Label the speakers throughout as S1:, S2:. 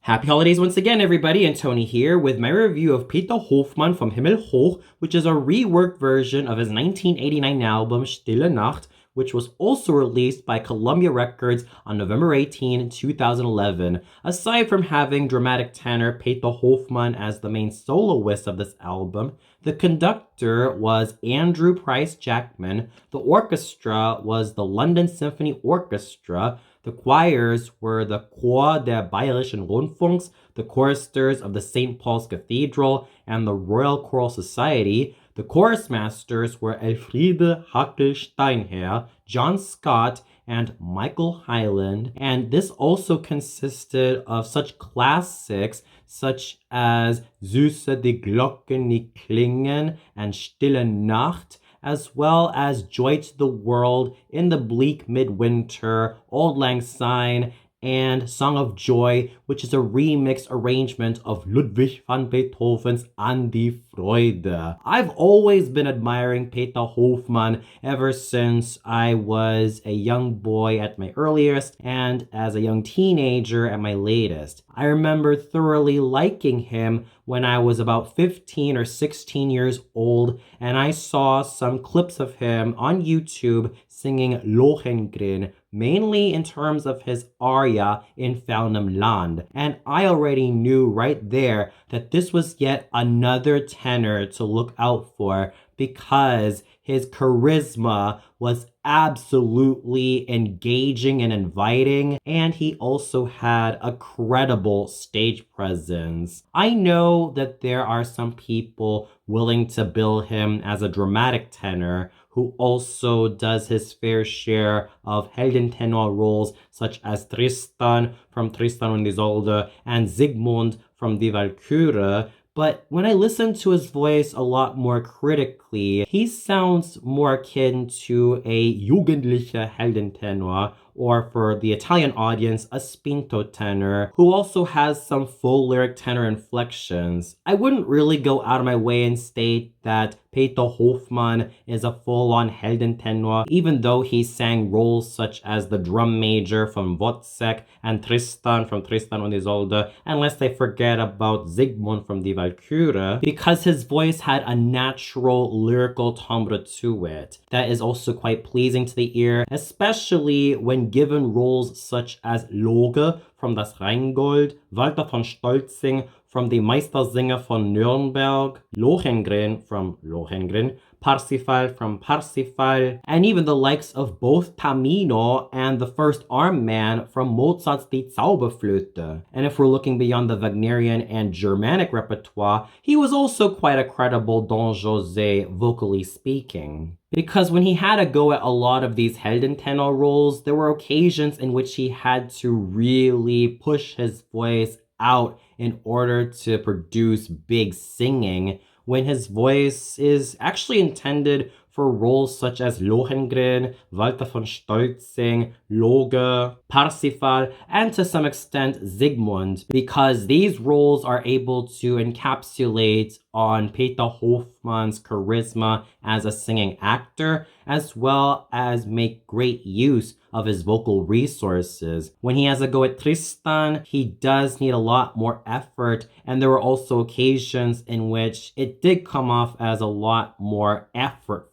S1: Happy holidays once again, everybody, and Tony here with my review of Peter Hofmann Vom Himmel Hoch, which is a reworked version of his 1989 album Stille Nacht, which was also released by Columbia Records on November 18, 2011. Aside from having dramatic tenor Peter Hofmann as the main soloist of this album, the conductor was Andrew Price Jackman, the orchestra was the London Symphony Orchestra, the choirs were the Chor der Bayerischen Rundfunks, the choristers of the St. Paul's Cathedral, and the Royal Choral Society. The chorus masters were Elfriede Hackel-Steinherr, John Scott, and Michael Hyland. And this also consisted of such classics such as Süße die Glocken nie klingen and Stille Nacht, as well as Joy to the World, In the Bleak Midwinter, Auld Lang Syne, and Song of Joy, which is a remix arrangement of Ludwig van Beethoven's An die Freude. I've always been admiring Peter Hofmann ever since I was a young boy at my earliest and as a young teenager at my latest. I remember thoroughly liking him when I was about 15 or 16 years old, and I saw some clips of him on YouTube singing Lohengrin, mainly in terms of his aria in Faunem Land. And I already knew right there that this was yet another tenor to look out for because his charisma was absolutely engaging and inviting, and he also had a credible stage presence. I know that there are some people willing to bill him as a dramatic tenor who also does his fair share of Heldentenor roles such as Tristan from Tristan und Isolde and Sigmund from Die Walküre. But when I listen to his voice a lot more critically, he sounds more akin to a jugendliche Heldentenor, or for the Italian audience, a spinto tenor, who also has some full lyric tenor inflections. I wouldn't really go out of my way and state that Peter Hofmann is a full-on Heldentenor, even though he sang roles such as the drum major from Wozzeck and Tristan from Tristan und Isolde, unless I forget about Sigmund from Die Walküre, because his voice had a natural lyrical timbre to it that is also quite pleasing to the ear, especially when given roles such as Loge from Das Rheingold, Walter von Stolzing from the Meistersinger von Nürnberg, Lohengrin from Lohengrin, Parsifal from Parsifal, and even the likes of both Tamino and the first arm man from Mozart's Die Zauberflöte. And if we're looking beyond the Wagnerian and Germanic repertoire, he was also quite a credible Don José, vocally speaking. Because when he had a go at a lot of these Heldentenor roles, there were occasions in which he had to really push his voice out in order to produce big singing, when his voice is actually intended for roles such as Lohengrin, Walter von Stolzing, Loge, Parsifal, and to some extent Sigmund, because these roles are able to encapsulate on Peter Hofmann's charisma as a singing actor, as well as make great use of his vocal resources. When he has a go at Tristan, he does need a lot more effort, and there were also occasions in which it did come off as a lot more effortful,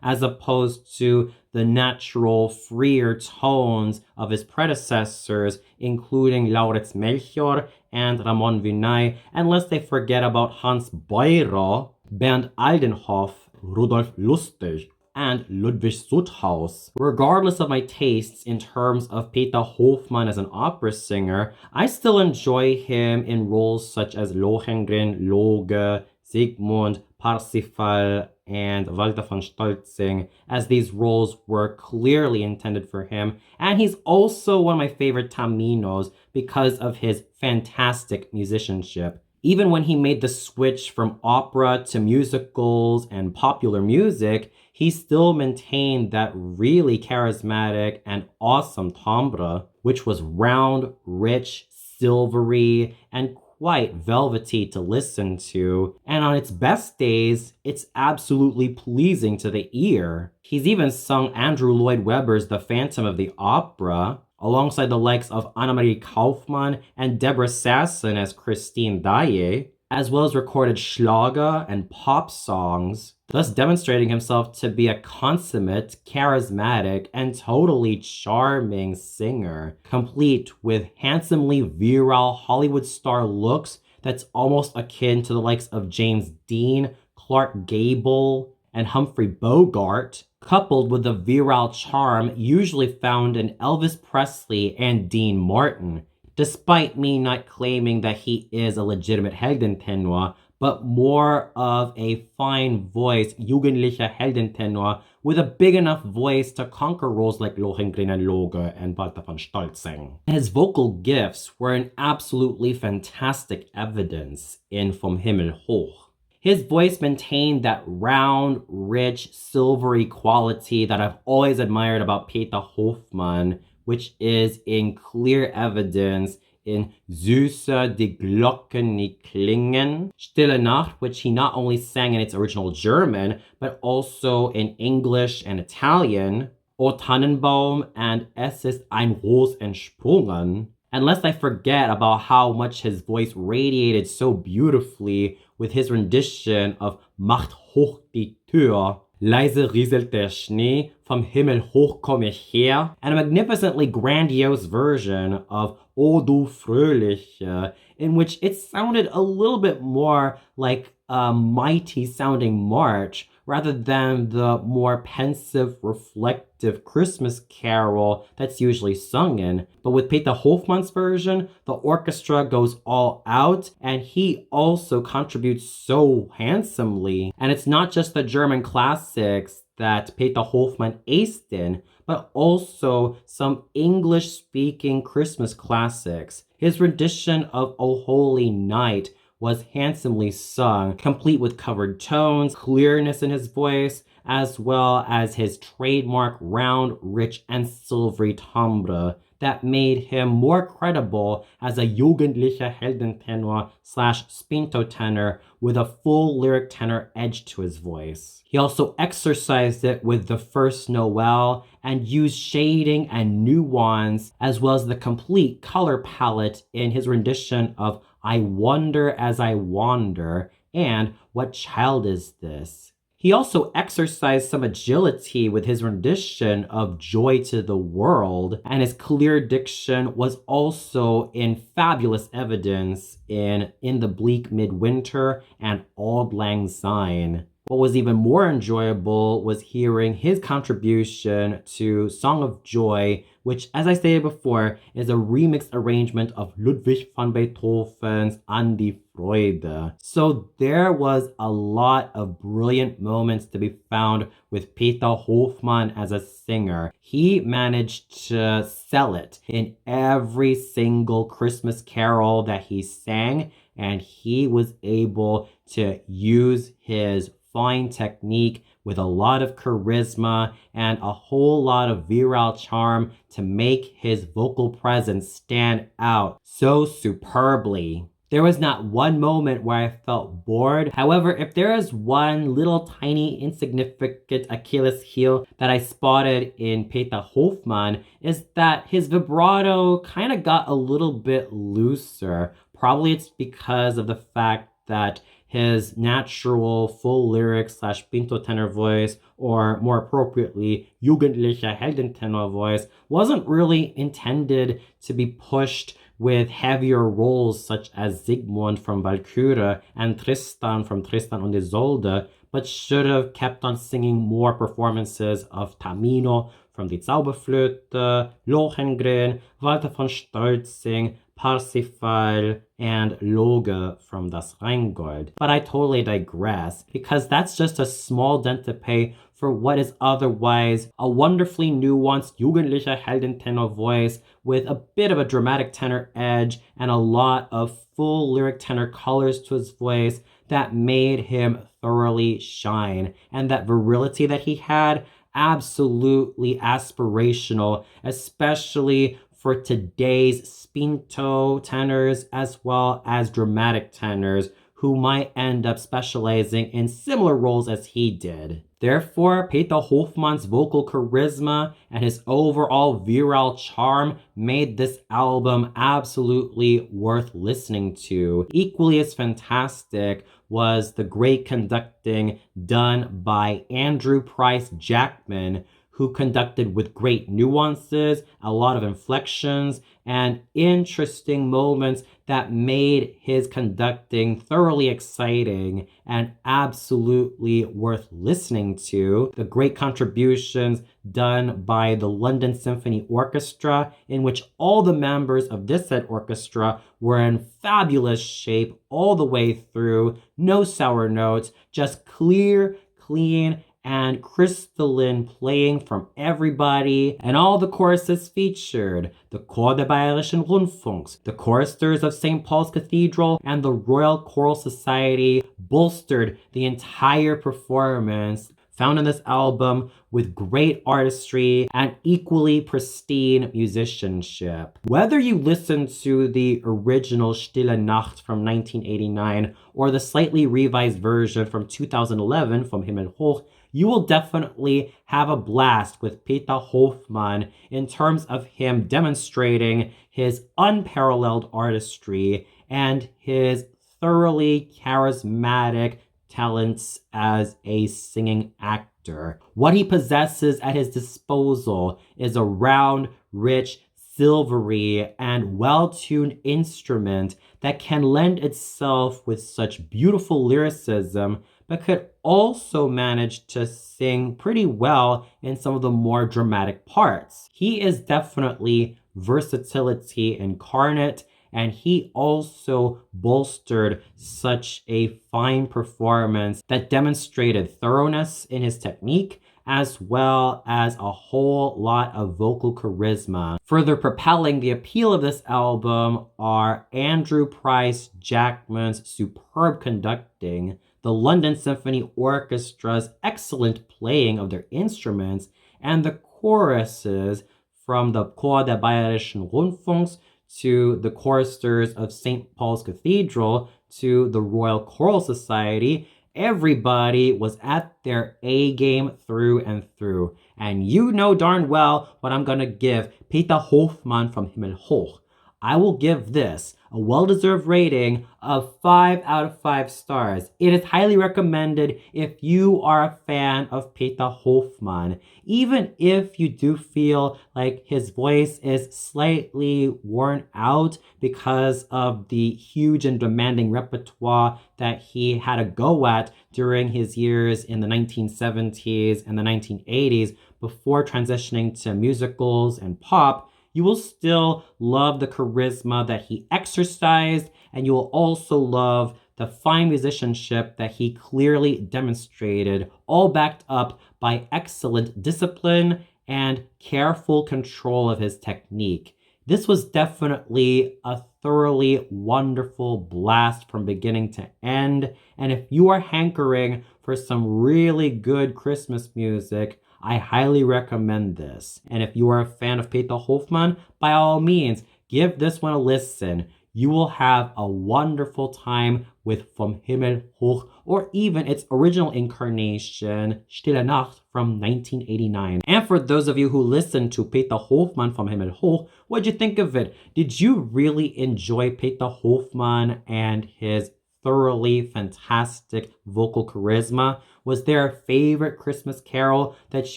S1: as opposed to the natural, freer tones of his predecessors, including Lauritz Melchior and Ramon Vinay, unless they forget about Hans Beurer, Bernd Aldenhoff, Rudolf Lustig, and Ludwig Suthaus. Regardless of my tastes in terms of Peter Hofmann as an opera singer, I still enjoy him in roles such as Lohengrin, Loge, Sigmund, Parsifal, and Walter von Stolzing, as these roles were clearly intended for him. And he's also one of my favorite Taminos because of his fantastic musicianship. Even when he made the switch from opera to musicals and popular music, he still maintained that really charismatic and awesome timbre, which was round, rich, silvery, and quite velvety to listen to, and on its best days, it's absolutely pleasing to the ear. He's even sung Andrew Lloyd Webber's The Phantom of the Opera, alongside the likes of Annemarie Kaufmann and Deborah Sasson as Christine Daye, as well as recorded Schlager and pop songs, thus demonstrating himself to be a consummate, charismatic, and totally charming singer, complete with handsomely virile Hollywood star looks that's almost akin to the likes of James Dean, Clark Gable, and Humphrey Bogart, coupled with the virile charm usually found in Elvis Presley and Dean Martin, despite me not claiming that he is a legitimate Heldentenor, but more of a fine voice, jugendlicher Heldentenor, with a big enough voice to conquer roles like Lohengrin and Loge and Walter von Stolzing. His vocal gifts were in absolutely fantastic evidence in Vom Himmel Hoch. His voice maintained that round, rich, silvery quality that I've always admired about Peter Hofmann, which is in clear evidence in Süße die Glocken nicht klingen, Stille Nacht, which he not only sang in its original German, but also in English and Italian, O Tannenbaum and Es ist ein Ros entsprungen. And lest I forget about how much his voice radiated so beautifully with his rendition of Macht hoch die Tür, Leise rieselt der Schnee, vom Himmel hoch komm ich her, and a magnificently grandiose version of O du Fröhliche, in which it sounded a little bit more like a mighty sounding march rather than the more pensive, reflective Christmas carol that's usually sung in. But with Peter Hofmann's version, the orchestra goes all out, and he also contributes so handsomely. And it's not just the German classics that Peter Hofmann aced in, but also some English-speaking Christmas classics. His rendition of O Holy Night was handsomely sung, complete with covered tones, clearness in his voice, as well as his trademark round, rich, and silvery timbre that made him more credible as a jugendlicher Heldentenor / spinto tenor with a full lyric tenor edge to his voice. He also exercised it with the first Noel and used shading and nuance, as well as the complete color palette in his rendition of I Wonder as I Wander and What Child Is This? He also exercised some agility with his rendition of Joy to the World, and his clear diction was also in fabulous evidence in the Bleak Midwinter and Auld Lang Syne. What was even more enjoyable was hearing his contribution to Song of Joy, which, as I stated before, is a remixed arrangement of Ludwig van Beethoven's An die Freude. So there was a lot of brilliant moments to be found with Peter Hofmann as a singer. He managed to sell it in every single Christmas carol that he sang, and he was able to use his fine technique with a lot of charisma and a whole lot of virile charm to make his vocal presence stand out so superbly. There was not one moment where I felt bored. However, if there is one little tiny insignificant Achilles heel that I spotted in Peter Hofmann, is that his vibrato kind of got a little bit looser. Probably it's because of the fact that his natural full lyric / pinto tenor voice, or more appropriately, jugendlicher Heldentenor voice, wasn't really intended to be pushed with heavier roles such as Sigmund from Valkyrie and Tristan from Tristan und Isolde, but should have kept on singing more performances of Tamino from Die Zauberflöte, Lohengrin, Walter von Stolzing, Parsifal, and Loge from Das Rheingold. But I totally digress, because that's just a small dent to pay for what is otherwise a wonderfully nuanced jugendlicher Heldentenor voice with a bit of a dramatic tenor edge and a lot of full lyric tenor colors to his voice that made him thoroughly shine. And that virility that he had, absolutely aspirational, especially for today's spinto tenors as well as dramatic tenors, who might end up specializing in similar roles as he did. Therefore, Peter Hofmann's vocal charisma and his overall virile charm made this album absolutely worth listening to. Equally as fantastic was the great conducting done by Andrew Price Jackman, who conducted with great nuances, a lot of inflections, and interesting moments that made his conducting thoroughly exciting and absolutely worth listening to. The great contributions done by the London Symphony Orchestra, in which all the members of this said orchestra were in fabulous shape all the way through, no sour notes, just clear, clean, and crystalline playing from everybody, and all the choruses featured the Chor der Bayerischen Rundfunks, the choristers of St. Paul's Cathedral, and the Royal Choral Society bolstered the entire performance found in this album with great artistry and equally pristine musicianship. Whether you listen to the original Stille Nacht from 1989 or the slightly revised version from 2011 Vom Himmel Hoch, you will definitely have a blast with Peter Hofmann in terms of him demonstrating his unparalleled artistry and his thoroughly charismatic talents as a singing actor. What he possesses at his disposal is a round, rich, silvery, and well-tuned instrument that can lend itself with such beautiful lyricism, but could also manage to sing pretty well in some of the more dramatic parts. He is definitely versatility incarnate, and he also bolstered such a fine performance that demonstrated thoroughness in his technique, as well as a whole lot of vocal charisma. Further propelling the appeal of this album are Andrew Price Jackman's superb conducting, the London Symphony Orchestra's excellent playing of their instruments, and the choruses from the Chor der Bayerischen Rundfunks to the choristers of St. Paul's Cathedral to the Royal Choral Society. Everybody was at their A game through and through. And you know darn well what I'm gonna give Peter Hofmann Vom Himmel Hoch. I will give this a well-deserved rating of 5 out of 5 stars. It is highly recommended if you are a fan of Peter Hofmann. Even if you do feel like his voice is slightly worn out because of the huge and demanding repertoire that he had to go at during his years in the 1970s and the 1980s before transitioning to musicals and pop, you will still love the charisma that he exercised, and you will also love the fine musicianship that he clearly demonstrated, all backed up by excellent discipline and careful control of his technique. This was definitely a thoroughly wonderful blast from beginning to end, and if you are hankering for some really good Christmas music, I highly recommend this. And if you are a fan of Peter Hofmann, by all means, give this one a listen. You will have a wonderful time with Vom Himmel Hoch, or even its original incarnation, Stille Nacht from 1989. And for those of you who listened to Peter Hofmann Vom Himmel Hoch, what'd you think of it? Did you really enjoy Peter Hofmann and his thoroughly fantastic vocal charisma? Was there a favorite Christmas carol that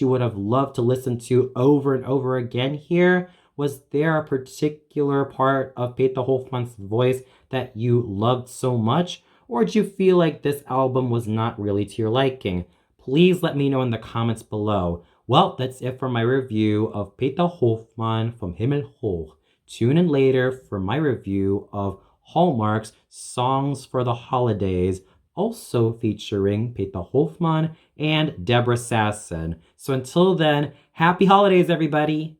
S1: you would have loved to listen to over and over again here? Was there a particular part of Peter Hofmann's voice that you loved so much? Or did you feel like this album was not really to your liking? Please let me know in the comments below. Well, that's it for my review of Peter Hofmann Vom Himmel Hoch. Tune in later for my review of Hallmark's Songs for the Holidays, also featuring Peter Hofmann and Deborah Sasson. So until then, happy holidays, everybody!